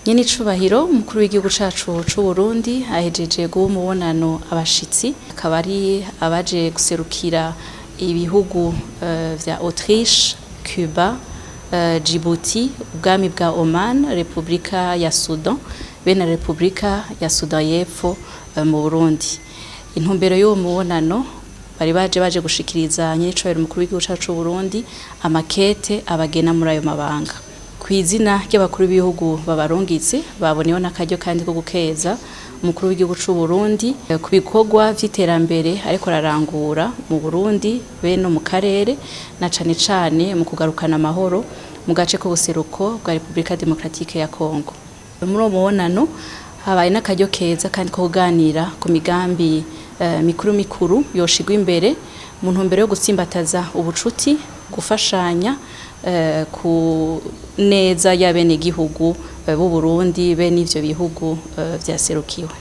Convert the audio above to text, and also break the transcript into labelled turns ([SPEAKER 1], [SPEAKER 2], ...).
[SPEAKER 1] Nyene icubahiro umukuru w'igihugu cacu c'u Burundi ahejeje guha umubonano abashitsi akaba ari abaje guserukira ibihugu vya Autriche, Cuba, Djibouti, ubwami bwa Oman, Republika ya Sudan, bene Republika ya Sudan y'Epfo mu Burundi. Intumbero y'uwo mubonano bari baje gushikiriza nyene icubahiro umukuru w'igihugu cacu c'u Burundi amakete abagena muri ayo mabanga. Kw'izina ry'abakuru b'ibihugu babarungitse baboneyeho n'akaryo kandi ko gukeza umukuru w'igihugu c'u Burundi ku bikorwa vy'iterambere ariko ararangura mu Burundi be no mu karere na cane mu kugarukana amahoro mu gace k'ubuseruko bwa Republika Demokratike ya Kongo. Muri uwo mubonano habaye n'akaryo keza kandi ko kuganira ku migambi mikuru yoshigwa imbere mu ntumbero yo gutsimbataza ubucuti, gufashanya ku neza y'abenegihugu b'u Burundi be n'ivyo bihugu vyaserukiwe.